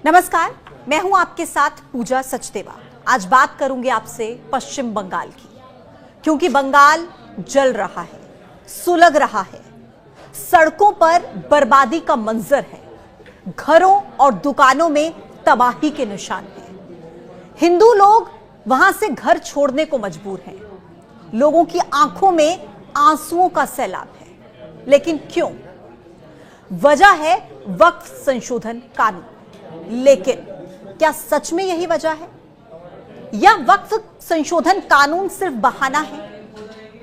नमस्कार, मैं हूं आपके साथ पूजा सचदेवा। आज बात करूंगी आपसे पश्चिम बंगाल की, क्योंकि बंगाल जल रहा है, सुलग रहा है, सड़कों पर बर्बादी का मंजर है, घरों और दुकानों में तबाही के निशान हैं। हिंदू लोग वहां से घर छोड़ने को मजबूर हैं। लोगों की आंखों में आंसुओं का सैलाब है। लेकिन क्यों? वजह है वक्फ संशोधन कानून। लेकिन क्या सच में यही वजह है, या वक्फ संशोधन कानून सिर्फ बहाना है?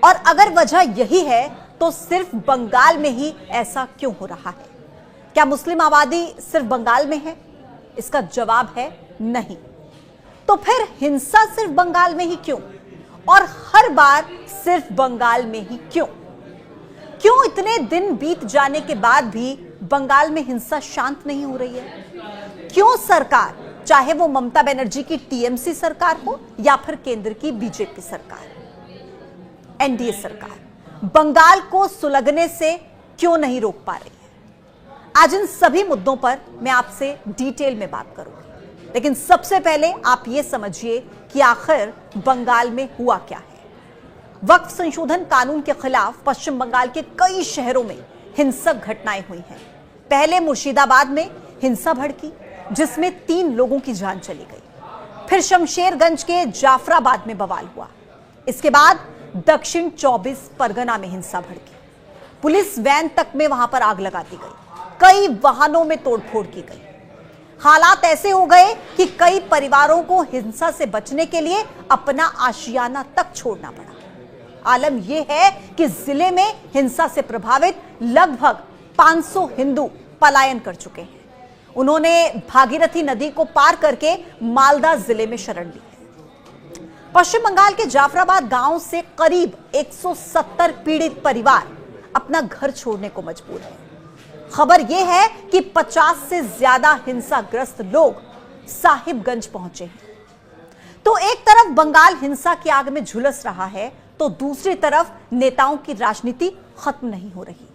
और अगर वजह यही है तो सिर्फ बंगाल में ही ऐसा क्यों हो रहा है? क्या मुस्लिम आबादी सिर्फ बंगाल में है? इसका जवाब है नहीं। तो फिर हिंसा सिर्फ बंगाल में ही क्यों, और हर बार सिर्फ बंगाल में ही क्यों? क्यों इतने दिन बीत जाने के बाद भी बंगाल में हिंसा शांत नहीं हो रही है? क्यों सरकार, चाहे वो ममता बनर्जी की टीएमसी सरकार हो या फिर केंद्र की बीजेपी सरकार, एनडीए सरकार, बंगाल को सुलगने से क्यों नहीं रोक पा रही है? आज इन सभी मुद्दों पर मैं आपसे डिटेल में बात करूंगी। लेकिन सबसे पहले आप ये समझिए कि आखिर बंगाल में हुआ क्या है। वक्फ संशोधन कानून के खिलाफ पश्चिम बंगाल के कई शहरों में हिंसक घटनाएं हुई हैं। पहले मुर्शिदाबाद में हिंसा भड़की, जिसमें 3 लोगों की जान चली गई। फिर शमशेरगंज के जाफराबाद में बवाल हुआ। इसके बाद दक्षिण 24 परगना में हिंसा भड़की। पुलिस वैन तक में वहां पर आग लगा दी गई। कई वाहनों में तोड़फोड़ की गई। हालात ऐसे हो गए कि कई परिवारों को हिंसा से बचने के लिए अपना आशियाना तक छोड़ना पड़ा। आलम यह है कि जिले में हिंसा से प्रभावित लगभग 500 हिंदू पलायन कर चुके हैं। उन्होंने भागीरथी नदी को पार करके मालदा जिले में शरण ली है। पश्चिम बंगाल के जाफराबाद गांव से करीब 170 पीड़ित परिवार अपना घर छोड़ने को मजबूर है। खबर यह है कि 50 से ज्यादा हिंसाग्रस्त लोग साहिबगंज पहुंचे हैं। तो एक तरफ बंगाल हिंसा की आग में झुलस रहा है, तो दूसरी तरफ नेताओं की राजनीति खत्म नहीं हो रही।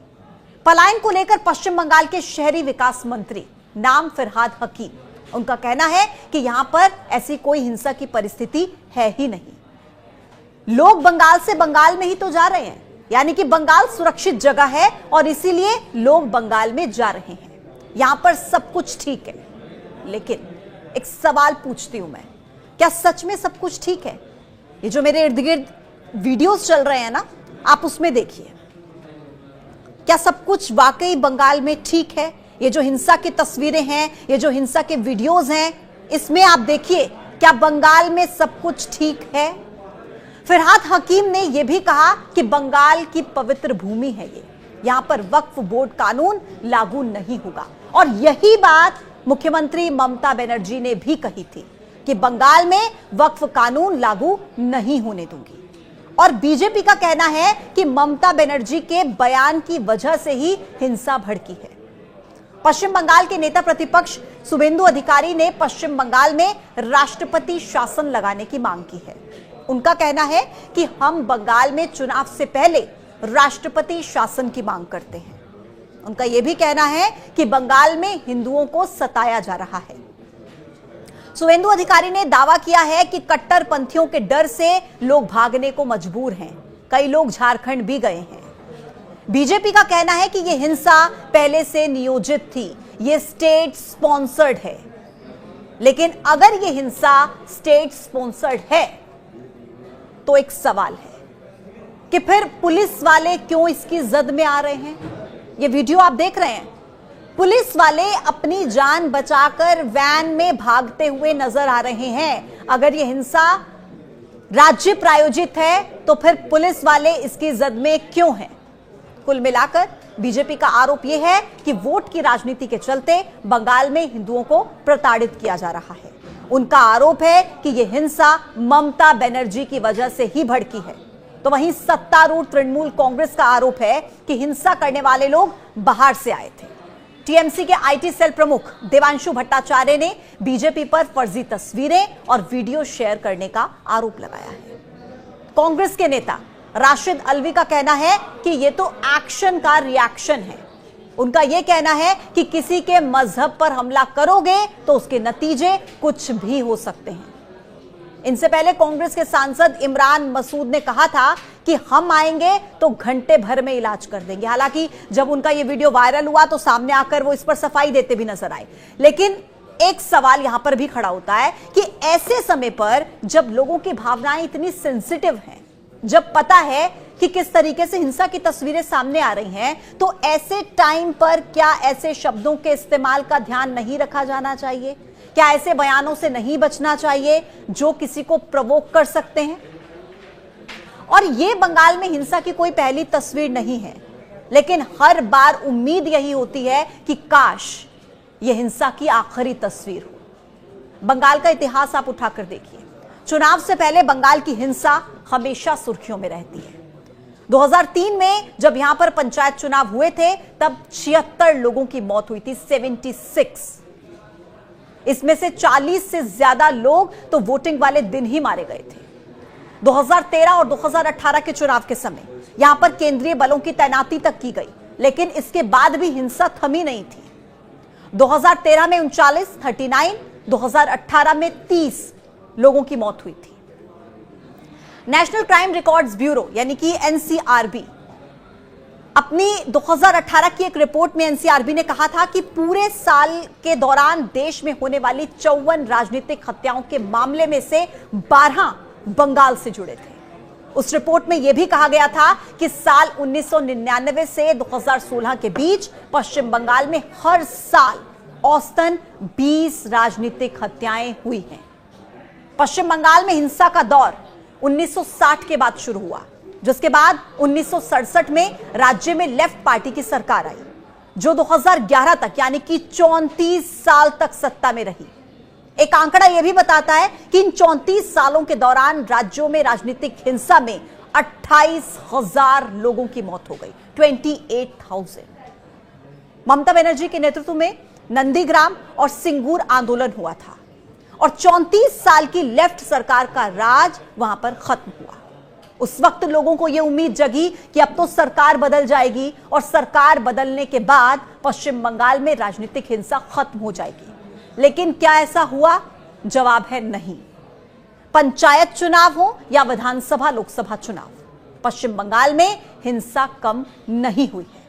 पलायन को लेकर पश्चिम बंगाल के शहरी विकास मंत्री नाम फरहाद हकीम, उनका कहना है कि यहां पर ऐसी कोई हिंसा की परिस्थिति है ही नहीं। लोग बंगाल से बंगाल में ही तो जा रहे हैं, यानी कि बंगाल सुरक्षित जगह है और इसीलिए लोग बंगाल में जा रहे हैं। यहां पर सब कुछ ठीक है। लेकिन एक सवाल पूछती हूं मैं, क्या सच में सब कुछ ठीक है? ये जो मेरे इर्द गिर्द वीडियोस चल रहे हैं ना, आप उसमें देखिए, क्या सब कुछ वाकई बंगाल में ठीक है? ये जो हिंसा की तस्वीरें हैं, ये जो हिंसा के वीडियोस हैं, इसमें आप देखिए, क्या बंगाल में सब कुछ ठीक है? फरहाद हकीम ने यह भी कहा कि बंगाल की पवित्र भूमि है ये, यहां पर वक्फ बोर्ड कानून लागू नहीं होगा। और यही बात मुख्यमंत्री ममता बनर्जी ने भी कही थी कि बंगाल में वक्फ कानून लागू नहीं होने दूंगी। और बीजेपी का कहना है कि ममता बनर्जी के बयान की वजह से ही हिंसा भड़की है। पश्चिम बंगाल के नेता प्रतिपक्ष शुभेंदु अधिकारी ने पश्चिम बंगाल में राष्ट्रपति शासन लगाने की मांग की है। उनका कहना है कि हम बंगाल में चुनाव से पहले राष्ट्रपति शासन की मांग करते हैं। उनका यह भी कहना है कि बंगाल में हिंदुओं को सताया जा रहा है। शुभेंदु अधिकारी ने दावा किया है कि कट्टरपंथियों के डर से लोग भागने को मजबूर हैं। कई लोग झारखंड भी गए हैं। बीजेपी का कहना है कि यह हिंसा पहले से नियोजित थी, यह स्टेट स्पॉन्सर्ड है। लेकिन अगर यह हिंसा स्टेट स्पॉन्सर्ड है तो एक सवाल है कि फिर पुलिस वाले क्यों इसकी जद में आ रहे हैं? यह वीडियो आप देख रहे हैं, पुलिस वाले अपनी जान बचाकर वैन में भागते हुए नजर आ रहे हैं। अगर यह हिंसा राज्य प्रायोजित है तो फिर पुलिस वाले इसकी जद में क्यों हैं? कुल मिलाकर बीजेपी का आरोप यह है कि वोट की राजनीति के चलते बंगाल में हिंदुओं को प्रताड़ित किया जा रहा है। उनका आरोप है कि यह हिंसा ममता बनर्जी की वजह से ही भड़की है। तो वहीं सत्तारूढ़ तृणमूल कांग्रेस का आरोप है कि हिंसा करने वाले लोग बाहर से आए थे। टीएमसी के आईटी सेल प्रमुख देवांशु भट्टाचार्य ने बीजेपी पर फर्जी तस्वीरें और वीडियो शेयर करने का आरोप लगाया है। कांग्रेस के नेता राशिद अल्वी का कहना है कि यह तो एक्शन का रिएक्शन है। उनका यह कहना है कि किसी के मजहब पर हमला करोगे तो उसके नतीजे कुछ भी हो सकते हैं। इनसे पहले कांग्रेस के सांसद इमरान मसूद ने कहा था कि हम आएंगे तो घंटे भर में इलाज कर देंगे। हालांकि जब उनका यह वीडियो वायरल हुआ तो सामने आकर वो इस पर सफाई देते भी नजर आए। लेकिन एक सवाल यहां पर भी खड़ा होता है कि ऐसे समय पर जब लोगों की भावनाएं इतनी सेंसिटिव हैं, जब पता है कि किस तरीके से हिंसा की तस्वीरें सामने आ रही हैं, तो ऐसे टाइम पर क्या ऐसे शब्दों के इस्तेमाल का ध्यान नहीं रखा जाना चाहिए? क्या ऐसे बयानों से नहीं बचना चाहिए जो किसी को प्रवोक कर सकते हैं? और यह बंगाल में हिंसा की कोई पहली तस्वीर नहीं है, लेकिन हर बार उम्मीद यही होती है कि काश यह हिंसा की आखिरी तस्वीर हो। बंगाल का इतिहास आप उठाकर देखिए। चुनाव से पहले बंगाल की हिंसा हमेशा सुर्खियों में रहती है। 2003 में जब यहां पर पंचायत चुनाव हुए थे तब 76 लोगों की मौत हुई थी, 76। इसमें से 40 से ज्यादा लोग तो वोटिंग वाले दिन ही मारे गए थे। 2013 और 2018 के चुनाव के समय यहां पर केंद्रीय बलों की तैनाती तक की गई, लेकिन इसके बाद भी हिंसा थमी नहीं थी। 2013 में 39, 2018 में 30 लोगों की मौत हुई थी। नेशनल क्राइम रिकॉर्ड्स ब्यूरो यानी कि एनसीआरबी अपनी 2018 की एक रिपोर्ट में एनसीआरबी ने कहा था कि पूरे साल के दौरान देश में होने वाली 54 राजनीतिक हत्याओं के मामले में से 12 बंगाल से जुड़े थे। उस रिपोर्ट में यह भी कहा गया था कि साल 1999 से 2016 के बीच पश्चिम बंगाल में हर साल औसतन 20 राजनीतिक हत्याएं हुई हैं। पश्चिम बंगाल में हिंसा का दौर 1960 के बाद शुरू हुआ, जिसके बाद 1967 में राज्य में लेफ्ट पार्टी की सरकार आई, जो 2011 तक यानी कि 34 साल तक सत्ता में रही। एक आंकड़ा यह भी बताता है कि इन 34 सालों के दौरान राज्यों में राजनीतिक हिंसा में 28,000 लोगों की मौत हो गई, 28,000। ममता बनर्जी के नेतृत्व में नंदीग्राम और सिंगूर आंदोलन हुआ था और 34 साल की लेफ्ट सरकार का राज वहां पर खत्म हुआ। उस वक्त लोगों को यह उम्मीद जगी कि अब तो सरकार बदल जाएगी और सरकार बदलने के बाद पश्चिम बंगाल में राजनीतिक हिंसा खत्म हो जाएगी। लेकिन क्या ऐसा हुआ? जवाब है नहीं। पंचायत चुनाव हो या विधानसभा लोकसभा चुनाव, पश्चिम बंगाल में हिंसा कम नहीं हुई है।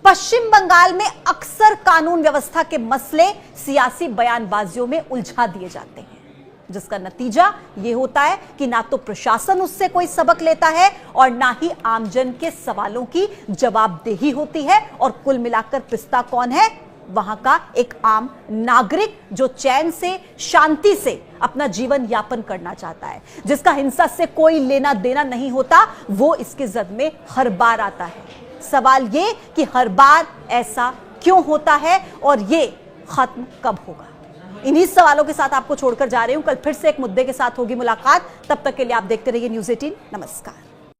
पश्चिम बंगाल में अक्सर कानून व्यवस्था के मसले सियासी बयानबाजियों में उलझा दिए जाते हैं, जिसका नतीजा यह होता है कि ना तो प्रशासन उससे कोई सबक लेता है और ना ही आमजन के सवालों की जवाबदेही होती है। और कुल मिलाकर पिसता कौन है? वहां का एक आम नागरिक जो चैन से, शांति से अपना जीवन यापन करना चाहता है, जिसका हिंसा से कोई लेना देना नहीं होता, वो इसके जद में हर बार आता है। सवाल ये कि हर बार ऐसा क्यों होता है और ये खत्म कब होगा? इन्हीं सवालों के साथ आपको छोड़कर जा रही हूं। कल फिर से एक मुद्दे के साथ होगी मुलाकात। तब तक के लिए आप देखते रहिए न्यूज़ 18। नमस्कार।